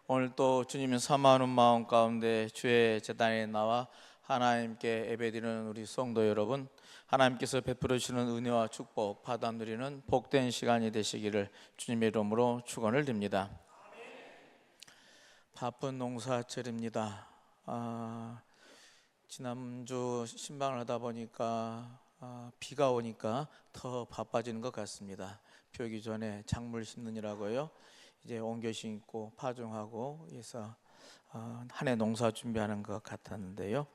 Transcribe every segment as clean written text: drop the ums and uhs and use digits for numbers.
오늘 또 주님을 사모하는 마음 가운데 주의 제단에 나와 하나님께 예배드리는 우리 성도 여러분, 하나님께서 베풀어 주시는 은혜와 축복 받아 누리는 복된 시간이 되시기를 주님의 이름으로 축원을 드립니다. 바쁜 농사철입니다. 지난주 신방을 하다 보니까 비가 오니까 더 바빠지는 것 같습니다. 비 오기 전에 작물 심느니라고요. 이제 옮겨 심고 파종하고 해서 한 해 농사 준비하는 것 같았는데요.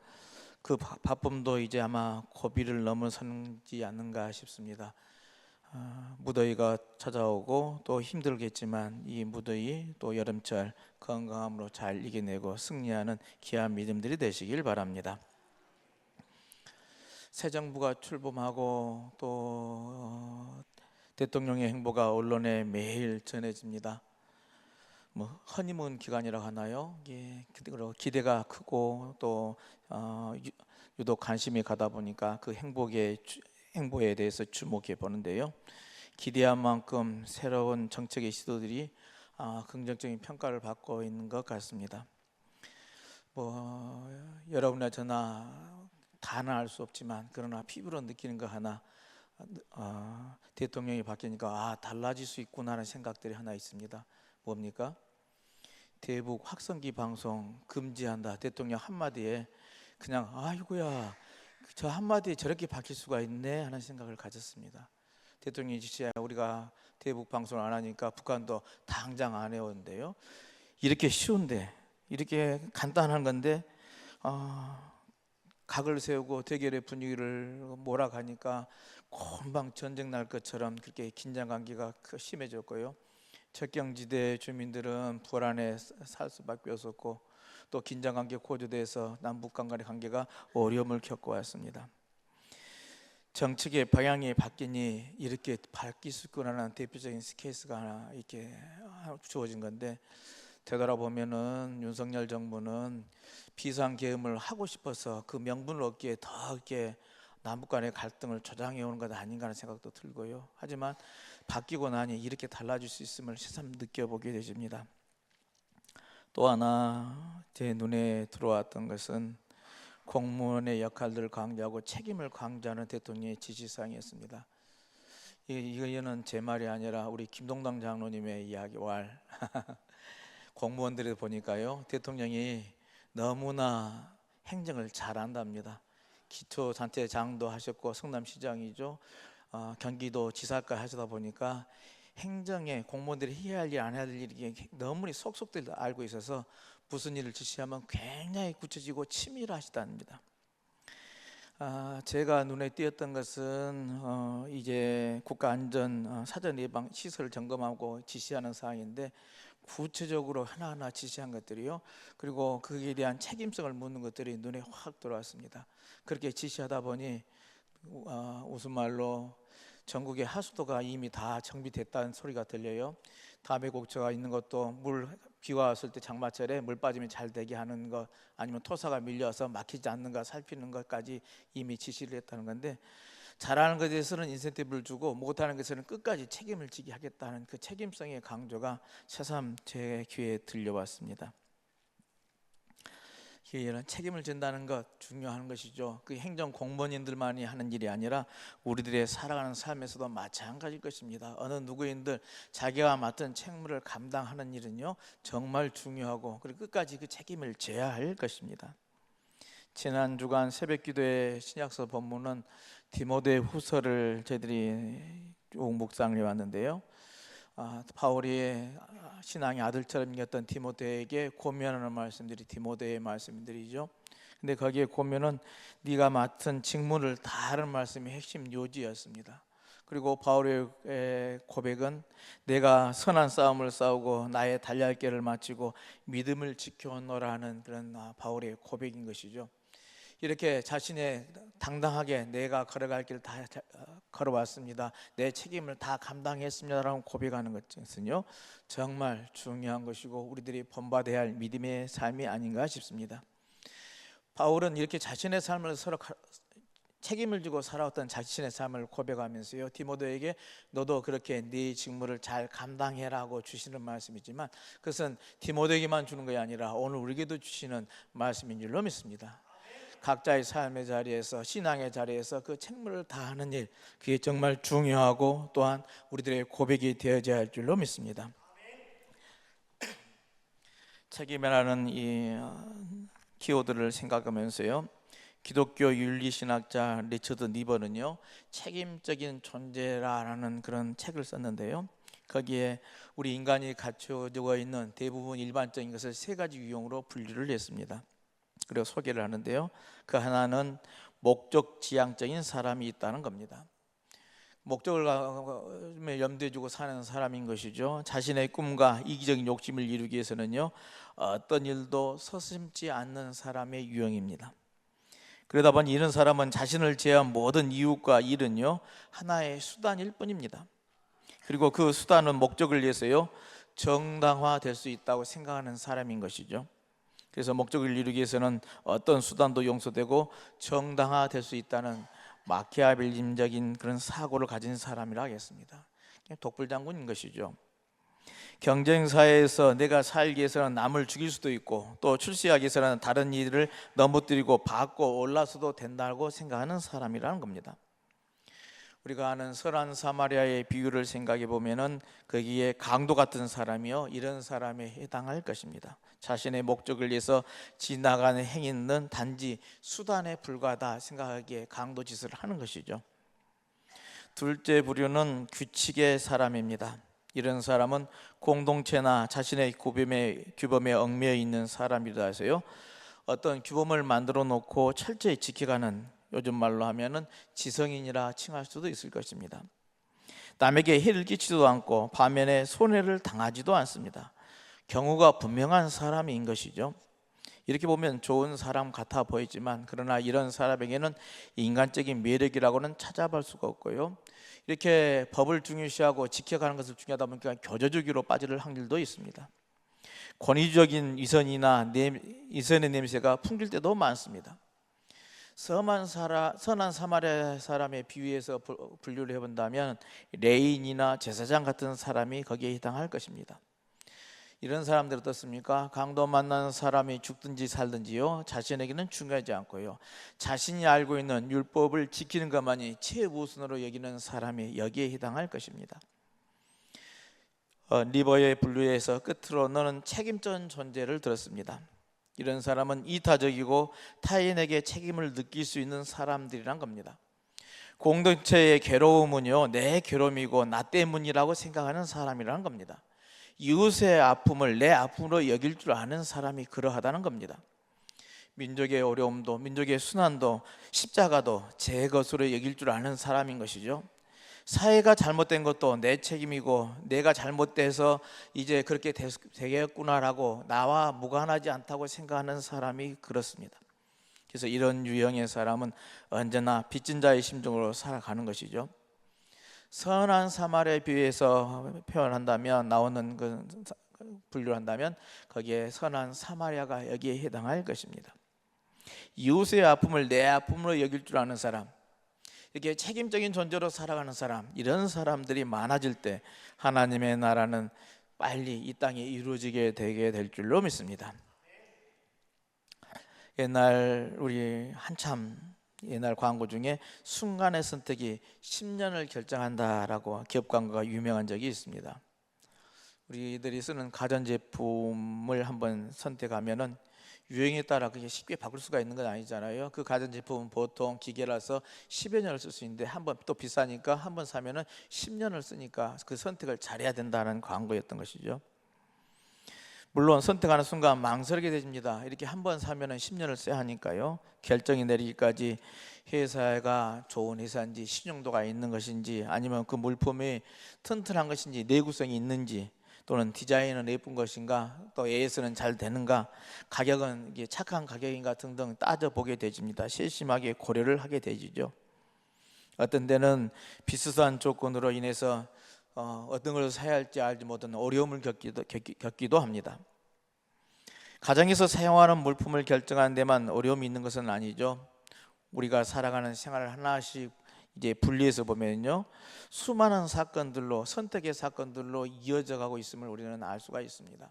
그 바쁨도 이제 아마 고비를 넘어서지 않는가 싶습니다. 무더위가 찾아오고 또 힘들겠지만 이 무더위 또 여름철 건강함으로 잘 이겨내고 승리하는 귀한 믿음들이 되시길 바랍니다. 새 정부가 출범하고 또 대통령의 행보가 언론에 매일 전해집니다. 허니문 기간이라고 하나요? 기대가 크고 또 유독 관심이 가다 보니까 그 행보에 대해서 주목해 보는데요. 기대한 만큼 새로운 정책의 시도들이 긍정적인 평가를 받고 있는 것 같습니다. 여러분이나 저나 다는 알 수 없지만 그러나 피부로 느끼는 거 하나, 대통령이 바뀌니까 달라질 수 있구나 하는 생각들이 하나 있습니다. 뭡니까? 대북 확성기 방송 금지한다. 대통령 한마디에 그냥 아이고야, 저 한마디에 저렇게 바뀔 수가 있네 하는 생각을 가졌습니다. 대통령이 지시에 우리가 대북 방송을 안 하니까 북한도 당장 안 해오는데요. 이렇게 쉬운데, 이렇게 간단한 건데 각을 세우고 대결의 분위기를 몰아가니까 금방 전쟁 날 것처럼 그렇게 긴장 관계가 심해졌고요. 접경지대 주민들은 불안에 살 수밖에 없었고 또 긴장 관계 고조돼서 남북 간의 관계가 어려움을 겪어왔습니다. 정책의 방향이 바뀌니 이렇게 바뀔 수 있구나라는 대표적인 케이스가 하나 이렇게 주어진 건데, 되돌아보면은 윤석열 정부는 비상계엄을 하고 싶어서 그 명분을 얻기에 더 이렇게 남북 간의 갈등을 조장해 오는 것 아닌가 하는 생각도 들고요. 하지만 바뀌고 나니 이렇게 달라질 수 있음을 새삼 느껴보게 되집니다. 또 하나 제 눈에 들어왔던 것은 공무원의 역할들을 강조하고 책임을 강조하는 대통령의 지시사항이었습니다. 이거는 제 말이 아니라 우리 김동당 장로님의 이야기와 공무원들이 보니까요, 대통령이 너무나 행정을 잘한답니다. 기초단체장도 하셨고 성남시장이죠. 경기도 지사까지 하시다 보니까 행정에 공무원들이 해야 할 일 안 해야 될 일이 너무나 속속들 알고 있어서 무슨 일을 지시하면 굉장히 구체적이고 치밀하시답니다. 제가 눈에 띄었던 것은 이제 국가안전 사전 예방 시설 점검하고 지시하는 사항인데, 구체적으로 하나하나 지시한 것들이요, 그리고 거기에 대한 책임성을 묻는 것들이 눈에 확 들어왔습니다. 그렇게 지시하다 보니 웃음말로 전국의 하수도가 이미 다 정비됐다는 소리가 들려요. 담배곡처가 있는 것도 비가 왔을 때 장마철에 물 빠짐이 잘 되게 하는 것, 아니면 토사가 밀려서 막히지 않는가 살피는 것까지 이미 지시를 했다는 건데, 잘하는 것에 대해서는 인센티브를 주고 못하는 것에는 끝까지 책임을 지게 하겠다는 그 책임성의 강조가 새삼 제 귀에 들려왔습니다. 이런 책임을 진다는 것 중요한 것이죠. 그 행정 공무원인들만이 하는 일이 아니라 우리들의 살아가는 삶에서도 마찬가지일 것입니다. 어느 누구인들 자기가 맡은 책무를 감당하는 일은요 정말 중요하고, 그리고 끝까지 그 책임을 져야 할 것입니다. 지난 주간 새벽기도의 신약서 본문은 디모데 후서를 저희들이 쭉 묵상을 해왔는데요, 바울이 신앙의 아들처럼 여겼던 디모데에게 고면하는 말씀들이 디모데의 말씀들이죠. 근데 거기에 고면은 네가 맡은 직무를 다하는 말씀이 핵심 요지였습니다. 그리고 바울의 고백은 내가 선한 싸움을 싸우고 나의 달려갈 길을 마치고 믿음을 지켜노라는 그런 바울의 고백인 것이죠. 이렇게 자신의 당당하게 내가 걸어갈 길을 다 걸어왔습니다, 내 책임을 다 감당했습니다라고 고백하는 것은요 정말 중요한 것이고 우리들이 본받아야 할 믿음의 삶이 아닌가 싶습니다. 바울은 이렇게 자신의 삶을 서로 책임을 지고 살아왔던 자신의 삶을 고백하면서요, 디모데에게 너도 그렇게 네 직무를 잘 감당해라고 주시는 말씀이지만, 그것은 디모데에게만 주는 것이 아니라 오늘 우리에게도 주시는 말씀인 줄로 믿습니다. 각자의 삶의 자리에서, 신앙의 자리에서 그 책무를 다하는 일, 그게 정말 중요하고 또한 우리들의 고백이 되어져야 할 줄로 믿습니다. 책임이라는 이 키워드를 생각하면서요, 기독교 윤리신학자 리처드 니버는요, 책임적인 존재라는 그런 책을 썼는데요, 거기에 우리 인간이 갖춰져 있는 대부분 일반적인 것을 세 가지 유형으로 분류를 했습니다. 그리고 소개를 하는데요, 그 하나는 목적지향적인 사람이 있다는 겁니다. 목적을 염두에 두고 사는 사람인 것이죠. 자신의 꿈과 이기적인 욕심을 이루기 위해서는요, 어떤 일도 서슴지 않는 사람의 유형입니다. 그러다 보니 이런 사람은 자신을 제한 모든 이웃과 일은요, 하나의 수단일 뿐입니다. 그리고 그 수단은 목적을 위해서요, 정당화될 수 있다고 생각하는 사람인 것이죠. 그래서 목적을 이루기 위해서는 어떤 수단도 용서되고 정당화될 수 있다는 마키아벨림적인 그런 사고를 가진 사람이라 하겠습니다. 독불장군인 것이죠. 경쟁사회에서 내가 살기 위해서는 남을 죽일 수도 있고, 또 출세하기 위해서는 다른 일을 넘어뜨리고 받고 올라서도 된다고 생각하는 사람이라는 겁니다. 우리가 아는 선한 사마리아의 비유를 생각해 보면은 거기에 강도 같은 사람이요, 이런 사람에 해당할 것입니다. 자신의 목적을 위해서 지나가는 행위는 단지 수단에 불과하다 생각하기에 강도 짓을 하는 것이죠. 둘째 부류는 규칙의 사람입니다. 이런 사람은 공동체나 자신의 규범에 얽매여 있는 사람이라 해서요, 어떤 규범을 만들어 놓고 철저히 지켜가는, 요즘 말로 하면은 지성인이라 칭할 수도 있을 것입니다. 남에게 해를 끼치지도 않고 반면에 손해를 당하지도 않습니다. 경우가 분명한 사람인 것이죠. 이렇게 보면 좋은 사람 같아 보이지만, 그러나 이런 사람에게는 인간적인 매력이라고는 찾아볼 수가 없고요, 이렇게 법을 중요시하고 지켜가는 것을 중요하다 보니까 교조주기로 빠질 확률도 있습니다. 권위적인 이선의 냄새가 풍길 때도 많습니다. 선한 사마리아 사람의 비유에서 분류를 해본다면 레인이나 제사장 같은 사람이 거기에 해당할 것입니다. 이런 사람들 어떻습니까? 강도 만나는 사람이 죽든지 살든지요, 자신에게는 중요하지 않고요, 자신이 알고 있는 율법을 지키는 것만이 최우선으로 여기는 사람이 여기에 해당할 것입니다. 리버의 분류에서 끝으로 너는 책임진 존재를 들었습니다. 이런 사람은 이타적이고 타인에게 책임을 느낄 수 있는 사람들이란 겁니다. 공동체의 괴로움은요, 내 괴로움이고 나 때문이라고 생각하는 사람이라는 겁니다. 이웃의 아픔을 내 아픔으로 여길 줄 아는 사람이 그러하다는 겁니다. 민족의 어려움도, 민족의 순환도, 십자가도 제 것으로 여길 줄 아는 사람인 것이죠. 사회가 잘못된 것도 내 책임이고 내가 잘못돼서 이제 그렇게 되겠구나라고 나와 무관하지 않다고 생각하는 사람이 그렇습니다. 그래서 이런 유형의 사람은 언제나 빚진 자의 심정으로 살아가는 것이죠. 선한 사마리아에 비해서 표현한다면, 나오는 그 분류를 한다면 거기에 선한 사마리아가 여기에 해당할 것입니다. 이웃의 아픔을 내 아픔으로 여길 줄 아는 사람, 이렇게 책임적인 존재로 살아가는 사람, 이런 사람들이 많아질 때 하나님의 나라는 빨리 이 땅에 이루어지게 되게 될 줄로 믿습니다. 옛날 광고 중에 순간의 선택이 10년을 결정한다라고 기업 광고가 유명한 적이 있습니다. 우리들이 쓰는 가전제품을 한번 선택하면은 유행에 따라 그게 쉽게 바꿀 수가 있는 건 아니잖아요. 그 가전제품은 보통 기계라서 10여 년을 쓸 수 있는데, 한번 또 비싸니까 한번 사면은 10년을 쓰니까 그 선택을 잘해야 된다는 광고였던 것이죠. 물론 선택하는 순간 망설이게 됩니다. 이렇게 한번 사면은 10년을 써야 하니까요. 결정이 내리기까지 회사가 좋은 회사인지, 신용도가 있는 것인지, 아니면 그 물품이 튼튼한 것인지, 내구성이 있는지, 또는 디자인은 예쁜 것인가, 또 AS는 잘 되는가, 가격은 이게 착한 가격인가 등등 따져보게 되집니다. 세심하게 고려를 하게 되지죠. 어떤 데는 비슷한 조건으로 인해서 어떤 걸 사야 할지 알지 못하는 어려움을 겪기도 합니다. 가정에서 사용하는 물품을 결정하는 데만 어려움이 있는 것은 아니죠. 우리가 살아가는 생활을 하나씩 이제 분리해서 보면요, 수많은 사건들로, 선택의 사건들로 이어져 가고 있음을 우리는 알 수가 있습니다.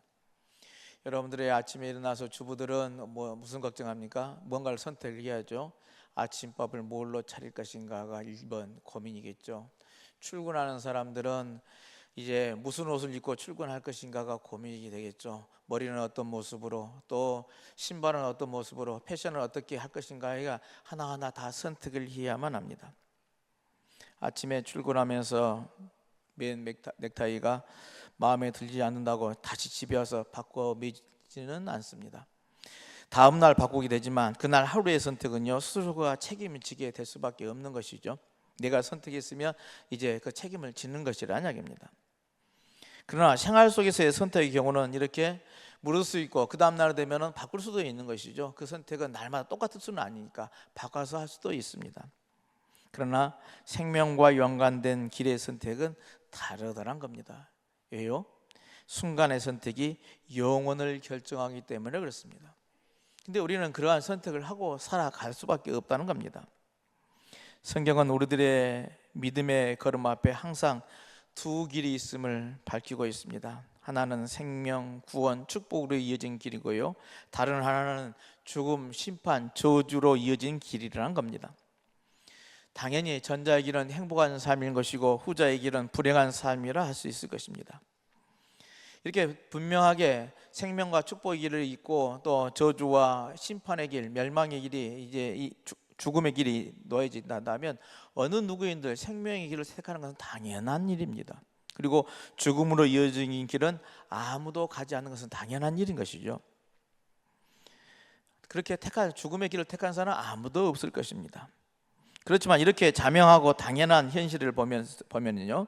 여러분들의 아침에 일어나서 주부들은 무슨 걱정합니까? 뭔가를 선택을 해야죠. 아침밥을 뭘로 차릴 것인가가 1번 고민이겠죠. 출근하는 사람들은 이제 무슨 옷을 입고 출근할 것인가가 고민이 되겠죠. 머리는 어떤 모습으로, 또 신발은 어떤 모습으로, 패션을 어떻게 할 것인가가 하나하나 다 선택을 해야만 합니다. 아침에 출근하면서 맨 넥타이가 마음에 들지 않는다고 다시 집에 와서 바꿔 매지는 않습니다. 다음 날 바꾸게 되지만 그날 하루의 선택은요, 스스로가 책임을 지게 될 수밖에 없는 것이죠. 내가 선택했으면 이제 그 책임을 지는 것이라는 이야기입니다. 그러나 생활 속에서의 선택의 경우는 이렇게 물을 수 있고 그 다음 날 되면은 바꿀 수도 있는 것이죠. 그 선택은 날마다 똑같을 수는 아니니까 바꿔서 할 수도 있습니다. 그러나 생명과 연관된 길의 선택은 다르다는 겁니다. 왜요? 순간의 선택이 영혼을 결정하기 때문에 그렇습니다. 근데 우리는 그러한 선택을 하고 살아갈 수밖에 없다는 겁니다. 성경은 우리들의 믿음의 걸음 앞에 항상 두 길이 있음을 밝히고 있습니다. 하나는 생명, 구원, 축복으로 이어진 길이고요, 다른 하나는 죽음, 심판, 저주로 이어진 길이라는 겁니다. 당연히 전자의 길은 행복한 삶인 것이고 후자의 길은 불행한 삶이라 할 수 있을 것입니다. 이렇게 분명하게 생명과 축복의 길을 있고 또 저주와 심판의 길, 멸망의 길이 이제 이 죽음의 길이 놓여진다면 어느 누구인들 생명의 길을 택하는 것은 당연한 일입니다. 그리고 죽음으로 이어진 길은 아무도 가지 않는 것은 당연한 일인 것이죠. 그렇게 죽음의 길을 택한 사람은 아무도 없을 것입니다. 그렇지만 이렇게 자명하고 당연한 현실을 보면은요,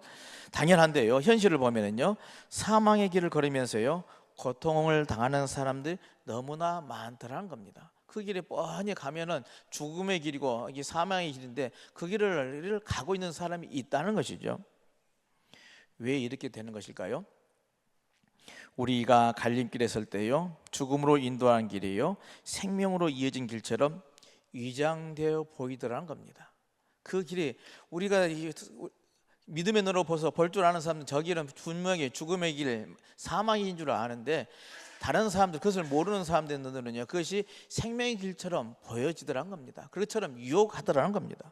당연한데요, 현실을 보면은요, 사망의 길을 걸으면서요 고통을 당하는 사람들이 너무나 많더라는 겁니다. 그 길에 뻔히 가면은 죽음의 길이고 이게 사망의 길인데 그 길을 가고 있는 사람이 있다는 것이죠. 왜 이렇게 되는 것일까요? 우리가 갈림길에 설 때요, 죽음으로 인도하는 길이요, 생명으로 이어진 길처럼 위장되어 보이더라는 겁니다. 그 길이 우리가 믿음의 눈으로 보서 볼 줄 아는 사람들은 저 길은 분명히 죽음의 길, 사망인 줄 아는데 다른 사람들, 그것을 모르는 사람들 눈으로는요 그것이 생명의 길처럼 보여지더라는 겁니다. 그것처럼 유혹하더라는 겁니다.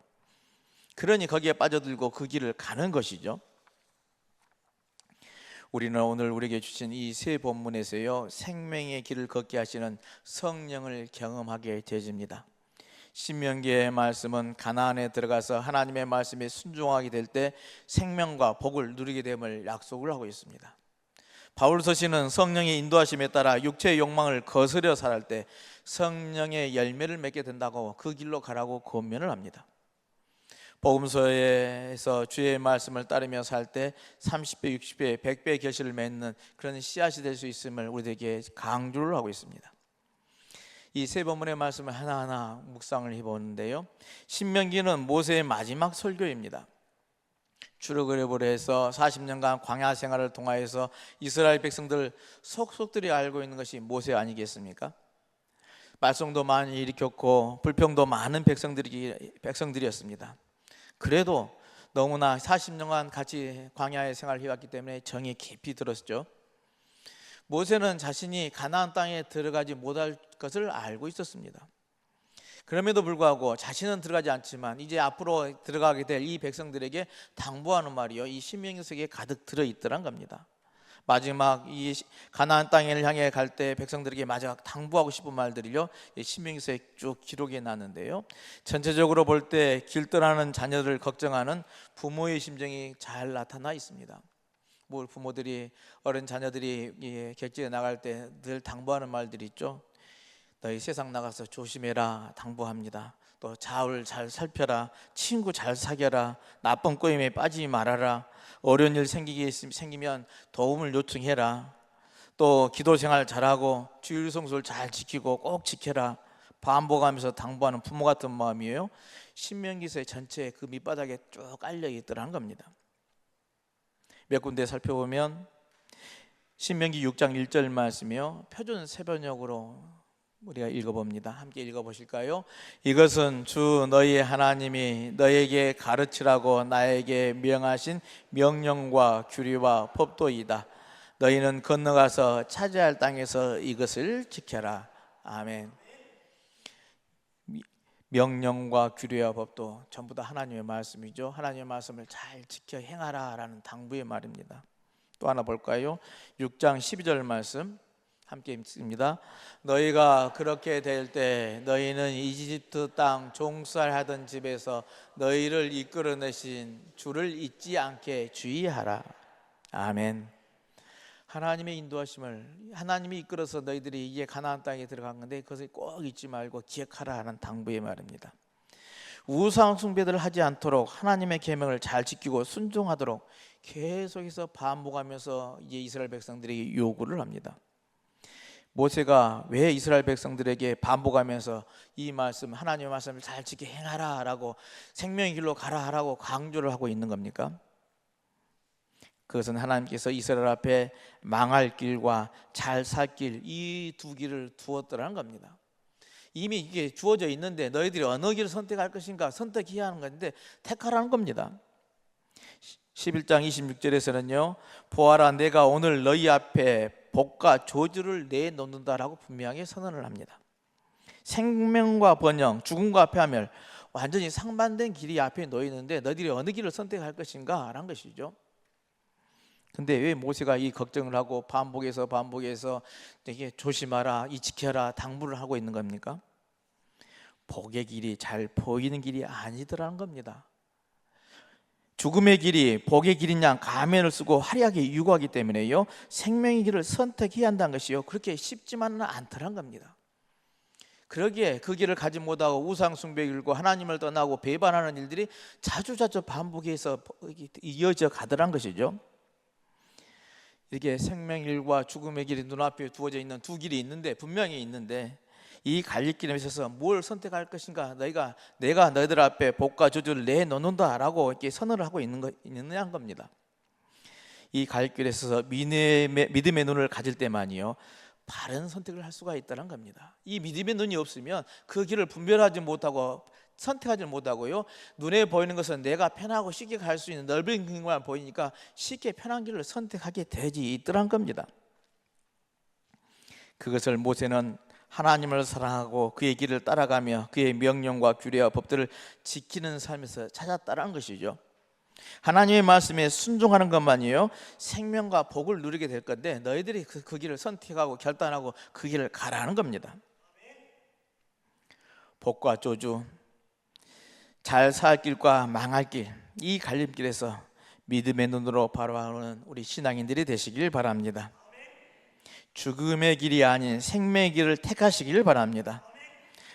그러니 거기에 빠져들고 그 길을 가는 것이죠. 우리는 오늘 우리에게 주신 이 세 본문에서요 생명의 길을 걷게 하시는 성령을 경험하게 되집니다. 신명기의 말씀은 가나안에 들어가서 하나님의 말씀에 순종하게 될 때 생명과 복을 누리게 됨을 약속을 하고 있습니다. 바울서신은 성령의 인도하심에 따라 육체의 욕망을 거스려 살할 때 성령의 열매를 맺게 된다고 그 길로 가라고 권면을 합니다. 복음서에서 주의 말씀을 따르며 살 때 30배, 60배, 100배 결실을 맺는 그런 씨앗이 될 수 있음을 우리에게 강조를 하고 있습니다. 이 세 본문의 말씀을 하나하나 묵상을 해보는데요, 신명기는 모세의 마지막 설교입니다. 출애굽을 해서 40년간 광야 생활을 통하여서 이스라엘 백성들 속속들이 알고 있는 것이 모세 아니겠습니까? 말썽도 많이 일으켰고 불평도 많은 백성들이었습니다. 그래도 너무나 40년간 같이 광야의 생활을 해왔기 때문에 정이 깊이 들었죠. 모세는 자신이 가나안 땅에 들어가지 못할 것을 알고 있었습니다. 그럼에도 불구하고 자신은 들어가지 않지만 이제 앞으로 들어가게 될 이 백성들에게 당부하는 말이요, 이 신명기 속에 가득 들어있더란 겁니다. 마지막 이 가나안 땅을 향해 갈 때 백성들에게 마지막 당부하고 싶은 말들이요, 신명기서에 쭉 기록해 놨는데요, 전체적으로 볼 때 길 떠나는 자녀를 걱정하는 부모의 심정이 잘 나타나 있습니다. 부모들이 어린 자녀들이 객지에 나갈 때 늘 당부하는 말들이 있죠. 너희 세상 나가서 조심해라 당부합니다. 또 자울 잘 살펴라, 친구 잘 사귀어라, 나쁜 꼬임에 빠지지 말아라, 어려운 일 생기면 도움을 요청해라, 또 기도 생활 잘하고 주일 성수를 잘 지키고 꼭 지켜라, 반복하면서 당부하는 부모 같은 마음이에요. 신명기서의 전체 그 밑바닥에 쭉 깔려 있더라는 겁니다. 몇 군데 살펴보면 신명기 6장 1절 말씀이요, 표준 세번역으로 우리가 읽어봅니다. 함께 읽어보실까요? 이것은 주 너희 하나님이 너에게 가르치라고 나에게 명하신 명령과 규례와 법도이다. 너희는 건너가서 차지할 땅에서 이것을 지켜라. 아멘. 명령과 규례와 법도 전부 다 하나님의 말씀이죠. 하나님의 말씀을 잘 지켜 행하라 라는 당부의 말입니다. 또 하나 볼까요? 6장 12절 말씀 함께 읽습니다. 너희가 그렇게 될 때 너희는 이집트 땅 종살하던 집에서 너희를 이끌어내신 주를 잊지 않게 주의하라. 아멘. 하나님의 인도하심을, 하나님이 이끌어서 너희들이 이제 가나안 땅에 들어간 건데 그것을 꼭 잊지 말고 기억하라 하는 당부의 말입니다. 우상 숭배들을 하지 않도록 하나님의 계명을 잘 지키고 순종하도록 계속해서 반복하면서 이제 이스라엘 백성들에게 요구를 합니다. 모세가 왜 이스라엘 백성들에게 반복하면서 이 말씀, 하나님의 말씀을 잘 지켜 행하라 라고 생명의 길로 가라 하라고 강조를 하고 있는 겁니까? 그것은 하나님께서 이스라엘 앞에 망할 길과 잘 살 길, 이 두 길을 두었더라는 겁니다. 이미 이게 주어져 있는데 너희들이 어느 길을 선택할 것인가 선택해야 하는 건데 택하라는 겁니다. 11장 26절에서는요, 보아라 내가 오늘 너희 앞에 복과 저주를 내놓는다라고 분명하게 선언을 합니다. 생명과 번영, 죽음과 패하멸, 완전히 상반된 길이 앞에 놓여 있는데 너희들이 어느 길을 선택할 것인가 라는 것이죠. 근데 왜 모세가 이 걱정을 하고 반복해서 되게 조심하라, 이 지켜라 당부를 하고 있는 겁니까? 복의 길이 잘 보이는 길이 아니더라는 겁니다. 죽음의 길이 복의 길이냐 가면을 쓰고 화려하게 유구하기 때문에요, 생명의 길을 선택해야 한다는 것이요 그렇게 쉽지만은 않더란 겁니다. 그러기에 그 길을 가지 못하고 우상 숭배 길고 하나님을 떠나고 배반하는 일들이 자주자주 반복해서 이어져 가더란 것이죠. 이렇게 생명길과 죽음의 길이 눈앞에 두어져 있는 두 길이 있는데, 분명히 있는데 이 갈림길에 있어서 뭘 선택할 것인가, 내가 너희들 앞에 복과 저주를 내놓는다라고 이렇게 선언을 하고 있느냐는 겁니다. 이 갈림길에 있어서 믿음의 눈을 가질 때만이요 바른 선택을 할 수가 있다는 겁니다. 이 믿음의 눈이 없으면 그 길을 분별하지 못하고 선택하지 못하고요, 눈에 보이는 것은 내가 편하고 쉽게 갈 수 있는 넓은 길만 보이니까 쉽게 편한 길을 선택하게 되지 있더란 겁니다. 그것을 모세는 하나님을 사랑하고 그의 길을 따라가며 그의 명령과 규례와 법들을 지키는 삶에서 찾았다는 것이죠. 하나님의 말씀에 순종하는 것만이요 생명과 복을 누리게 될 건데, 너희들이 그 길을 선택하고 결단하고 그 길을 가라는 겁니다. 복과 저주, 잘 살 길과 망할 길, 이 갈림길에서 믿음의 눈으로 바라보는 우리 신앙인들이 되시길 바랍니다. 죽음의 길이 아닌 생명의 길을 택하시길 바랍니다.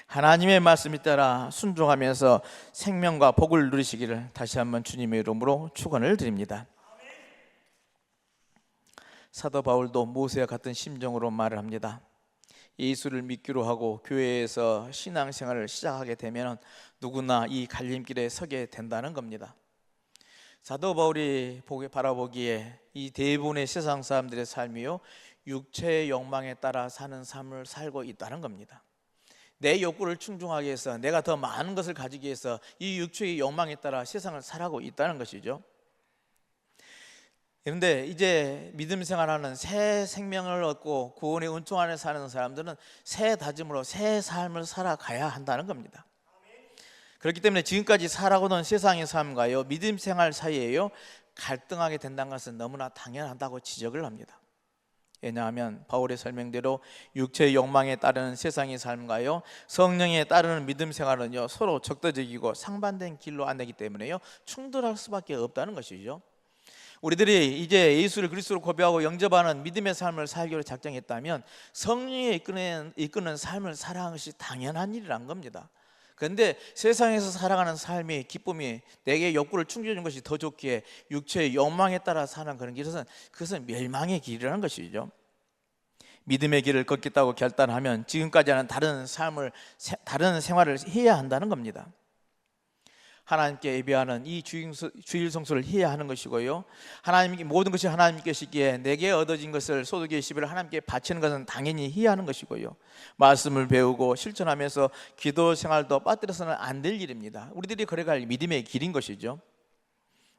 하나님의 말씀에 따라 순종하면서 생명과 복을 누리시기를 다시 한번 주님의 이름으로 축원을 드립니다. 사도 바울도 모세와 같은 심정으로 말을 합니다. 예수를 믿기로 하고 교회에서 신앙생활을 시작하게 되면 누구나 이 갈림길에 서게 된다는 겁니다. 사도 바울이 바라보기에 이 대부분의 세상 사람들의 삶이요 육체의 욕망에 따라 사는 삶을 살고 있다는 겁니다. 내 욕구를 충족하기 위해서, 내가 더 많은 것을 가지기 위해서 이 육체의 욕망에 따라 세상을 살아가고 있다는 것이죠. 그런데 이제 믿음 생활하는 새 생명을 얻고 구원의 은총 안에 사는 사람들은 새 다짐으로 새 삶을 살아가야 한다는 겁니다. 그렇기 때문에 지금까지 살아오던 세상의 삶과요 믿음 생활 사이에요 갈등하게 된다는 것은 너무나 당연하다고 지적을 합니다. 왜냐하면 바울의 설명대로 육체의 욕망에 따르는 세상의 삶과요 성령에 따르는 믿음 생활은요 서로 적대적이고 상반된 길로 안내기 때문에요 충돌할 수밖에 없다는 것이죠. 우리들이 이제 예수를 그리스도로 고백하고 영접하는 믿음의 삶을 살기로 작정했다면 성령이 이끄는 삶을 살아가는 것이 당연한 일이란 겁니다. 그런데 세상에서 살아가는 삶의 기쁨이 내게 욕구를 충족해 주는 것이 더 좋기에 육체의 욕망에 따라 사는 그런 길은 그것은 멸망의 길이라는 것이죠. 믿음의 길을 걷겠다고 결단하면 지금까지 하는 다른 생활을 해야 한다는 겁니다. 하나님께 예배하는 이 주일 성수를 해야 하는 것이고요. 하나님께 모든 것이 하나님 것이기에 내게 얻어진 것을 소득의 10을 하나님께 바치는 것은 당연히 해야 하는 것이고요. 말씀을 배우고 실천하면서 기도 생활도 빠뜨려서는 안 될 일입니다. 우리들이 걸어갈 믿음의 길인 것이죠.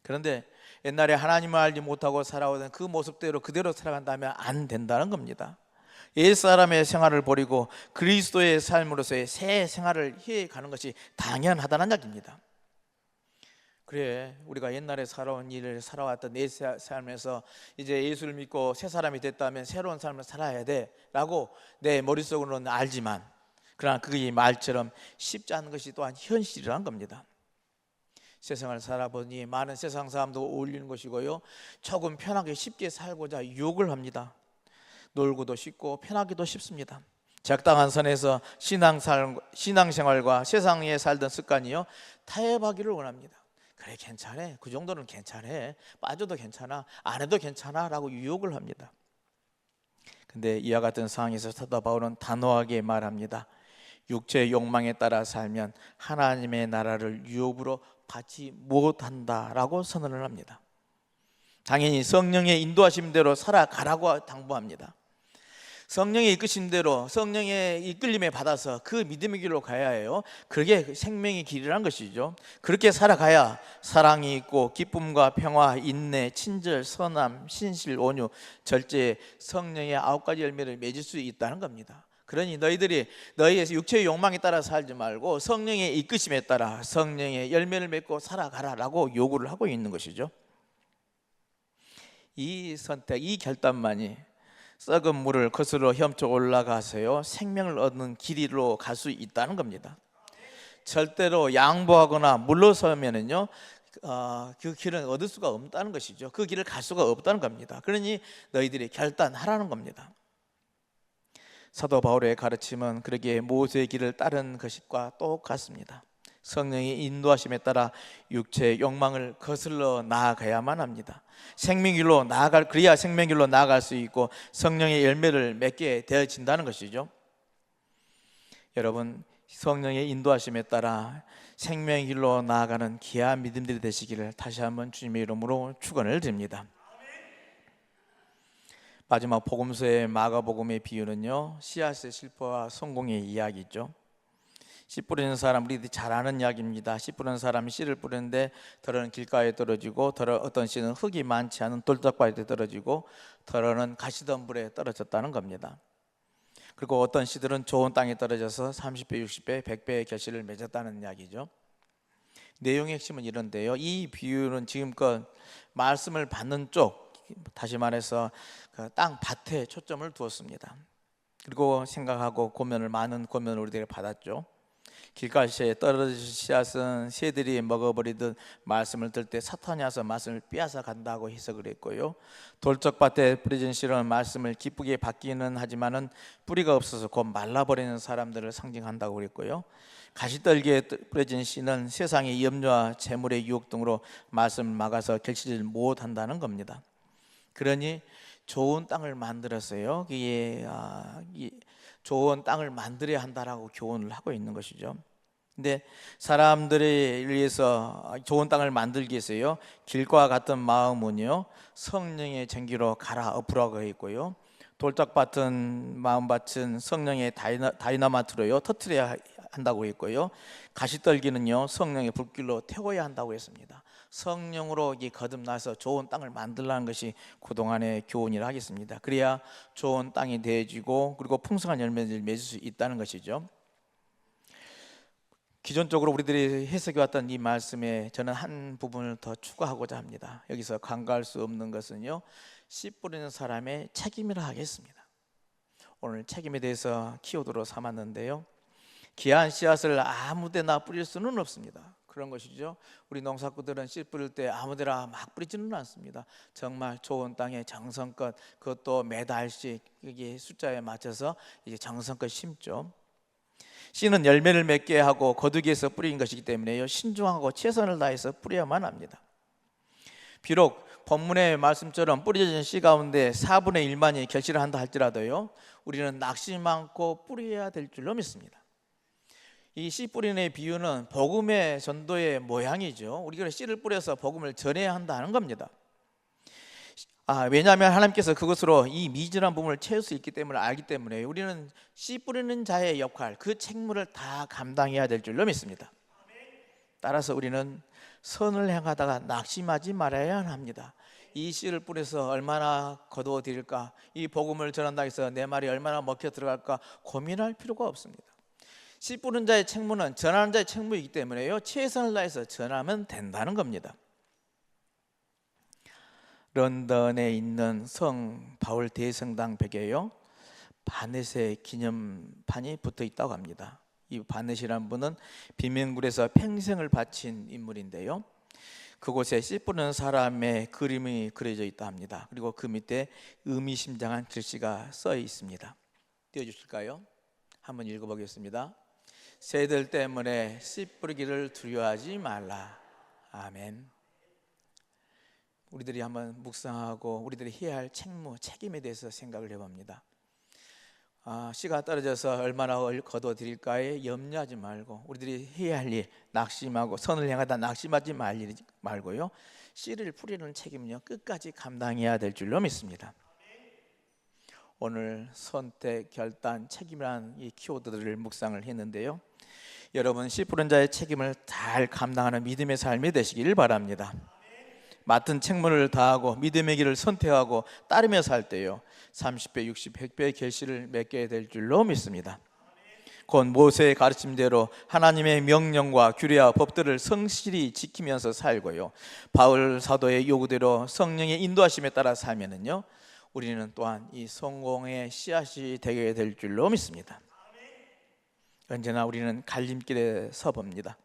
그런데 옛날에 하나님을 알지 못하고 살아오던 그 모습대로 그대로 살아간다면 안 된다는 겁니다. 옛사람의 생활을 버리고 그리스도의 삶으로서의 새 생활을 해가는 것이 당연하다는 이야기입니다. 그래, 우리가 옛날에 살아온 일을 살아왔던 내 삶에서 이제 예수를 믿고 새 사람이 됐다면 새로운 삶을 살아야 돼 라고 내 머릿속으로는 알지만, 그러나 그게 말처럼 쉽지 않은 것이 또한 현실이라는 겁니다. 세상을 살아보니 많은 세상 사람도 어울리는 것이고요, 조금 편하게 쉽게 살고자 유혹을 합니다. 놀고도 쉽고 편하기도 쉽습니다. 적당한 선에서 신앙생활과 세상에 살던 습관이요 타협하기를 원합니다. 그래, 괜찮아, 그 정도는 괜찮아, 빠져도 괜찮아, 안 해도 괜찮아 라고 유혹을 합니다. 근데 이와 같은 상황에서 사도 바울은 단호하게 말합니다. 육체의 욕망에 따라 살면 하나님의 나라를 유업으로 받지 못한다라고 선언을 합니다. 당연히 성령의 인도하심대로 살아가라고 당부합니다. 성령의 이끄신 대로 성령의 이끌림에 받아서 그 믿음의 길로 가야 해요. 그게 생명의 길이란 것이죠. 그렇게 살아가야 사랑이 있고 기쁨과 평화, 인내, 친절, 선함, 신실, 온유, 절제, 성령의 9가지 열매를 맺을 수 있다는 겁니다. 그러니 너희들이 너희의 육체의 욕망에 따라 살지 말고 성령의 이끄심에 따라 성령의 열매를 맺고 살아가라라고 요구를 하고 있는 것이죠. 이 선택, 이 결단만이 썩은 물을 거슬러 헤엄쳐 올라가서요 생명을 얻는 길이로 갈 수 있다는 겁니다. 절대로 양보하거나 물러서면은요 그 길은 얻을 수가 없다는 것이죠. 그 길을 갈 수가 없다는 겁니다. 그러니 너희들이 결단하라는 겁니다. 사도 바울의 가르침은 그러기에 모세의 길을 따른 것과 똑같습니다. 성령의 인도하심에 따라 육체의 욕망을 거슬러 나아가야만 합니다. 생명길로 그래야 생명길로 나아갈 수 있고 성령의 열매를 맺게 되어진다는 것이죠. 여러분, 성령의 인도하심에 따라 생명의 길로 나아가는 귀한 믿음들이 되시기를 다시 한번 주님의 이름으로 축원을 드립니다. 마지막 복음서의 마가복음의 비유는요 씨앗의 실패와 성공의 이야기죠. 씨 뿌리는 사람, 우리들이 잘 아는 이야기입니다. 씨 뿌리는 사람이 씨를 뿌리는데 덜어는 길가에 떨어지고 어떤 씨는 흙이 많지 않은 돌짝바위에 떨어지고 덜어는 가시덤불에 떨어졌다는 겁니다. 그리고 어떤 씨들은 좋은 땅에 떨어져서 30배, 60배, 100배의 결실을 맺었다는 이야기죠. 내용의 핵심은 이런데요, 이 비유는 지금껏 말씀을 받는 쪽, 다시 말해서 그 땅 밭에 초점을 두었습니다. 그리고 생각하고 많은 고면을 우리들이 받았죠. 길가시에 떨어진 씨앗은 새들이 먹어버리듯 말씀을 들 때 사탄이 와서 말씀을 빼앗아 간다고 해석을 했고요, 돌적밭에 뿌려진 씨는 말씀을 기쁘게 받기는 하지만은 뿌리가 없어서 곧 말라버리는 사람들을 상징한다고 그랬고요, 가시떨기에 뿌려진 씨는 세상의 염려와 재물의 유혹 등으로 말씀을 막아서 결실을 못한다는 겁니다. 그러니 좋은 땅을 만들었어요. 좋은 땅을 만들어야 한다라고 교훈을 하고 있는 것이죠. 근데 사람들에 의해서 좋은 땅을 만들기 위해서요 길과 같은 마음은요 성령의 전기로 갈아엎으라고 했고요, 돌짝밭은 마음밭은 성령의 다이나마트로요 터뜨려야 한다고 했고요, 가시떨기는요 성령의 불길로 태워야 한다고 했습니다. 성령으로 거듭나서 좋은 땅을 만들라는 것이 그동안의 교훈이라 하겠습니다. 그래야 좋은 땅이 되어지고 그리고 풍성한 열매를 맺을 수 있다는 것이죠. 기존적으로 우리들이 해석해왔던 이 말씀에 저는 한 부분을 더 추가하고자 합니다. 여기서 간과할 수 없는 것은요 씨 뿌리는 사람의 책임이라 하겠습니다. 오늘 책임에 대해서 키워드로 삼았는데요, 귀한 씨앗을 아무데나 뿌릴 수는 없습니다. 그런 것이죠. 우리 농사꾼들은 씨 뿌릴 때 아무데나 막 뿌리지는 않습니다. 정말 좋은 땅에 정성껏, 그것도 매달씩 여기 숫자에 맞춰서 이제 정성껏 심죠. 씨는 열매를 맺게 하고 거두기에서 뿌린 것이기 때문에요 신중하고 최선을 다해서 뿌려야만 합니다. 비록 본문의 말씀처럼 뿌려진 씨 가운데 4분의 1만이 결실을 한다 할지라도요 우리는 낙심 많고 뿌려야 될 줄로 믿습니다. 이 씨 뿌리는 비유는 복음의 전도의 모양이죠. 우리가 씨를 뿌려서 복음을 전해야 한다는 겁니다. 왜냐하면 하나님께서 그것으로 이 미진한 부분을 채울 수 있기 때문에 알기 때문에 우리는 씨 뿌리는 자의 역할, 그 책무를 다 감당해야 될 줄로 믿습니다. 따라서 우리는 선을 행하다가 낙심하지 말아야 합니다. 이 씨를 뿌려서 얼마나 거두어 드릴까, 이 복음을 전한다 해서 내 말이 얼마나 먹혀 들어갈까 고민할 필요가 없습니다. 씨 뿌리는 자의 책무는 전하는 자의 책무이기 때문에요, 최선을 다해서 전하면 된다는 겁니다. 런던에 있는 성 바울 대성당 벽에요, 바넷의 기념판이 붙어 있다고 합니다. 이 바넷이라는 분은 비명굴에서 평생을 바친 인물인데요, 그곳에 씨 뿌리는 사람의 그림이 그려져 있다 합니다. 그리고 그 밑에 의미심장한 글씨가 써 있습니다. 띄워주실까요? 한번 읽어보겠습니다. 새들 때문에 씨 뿌리기를 두려워하지 말라. 아멘. 우리들이 한번 묵상하고 우리들이 해야 할 책무, 책임에 대해서 생각을 해봅니다. 씨가 떨어져서 얼마나 거둬 드릴까에 염려하지 말고, 우리들이 해야 할 일, 낙심하고 선을 향하다 낙심하지 말고요, 씨를 뿌리는 책임은요 끝까지 감당해야 될 줄로 믿습니다. 오늘 선택, 결단, 책임이라는 이 키워드들을 묵상을 했는데요, 여러분 씨 뿌리는 자의 책임을 잘 감당하는 믿음의 삶이 되시길 바랍니다. 맡은 책무를 다하고 믿음의 길을 선택하고 따르며 살 때요 30배, 60, 100배의 결실을 맺게 될 줄로 믿습니다. 곧 모세의 가르침대로 하나님의 명령과 규례와 법들을 성실히 지키면서 살고요, 바울 사도의 요구대로 성령의 인도하심에 따라 살면은요 우리는 또한 이 성공의 씨앗이 되게 될 줄로 믿습니다. 언제나 우리는 갈림길에 서봅니다.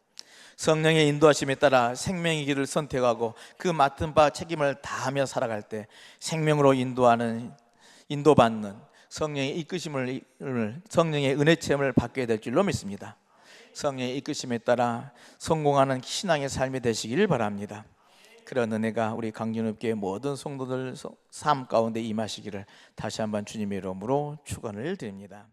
성령의 인도하심에 따라 생명의 길을 선택하고 그 맡은 바 책임을 다하며 살아갈 때 생명으로 인도받는 성령의 이끄심을, 성령의 은혜 체험을 받게 될 줄로 믿습니다. 성령의 이끄심에 따라 성공하는 신앙의 삶이 되시길 바랍니다. 그런 은혜가 우리 강진읍교회 모든 성도들 삶 가운데 임하시기를 다시 한번 주님의 이름으로 축원을 드립니다.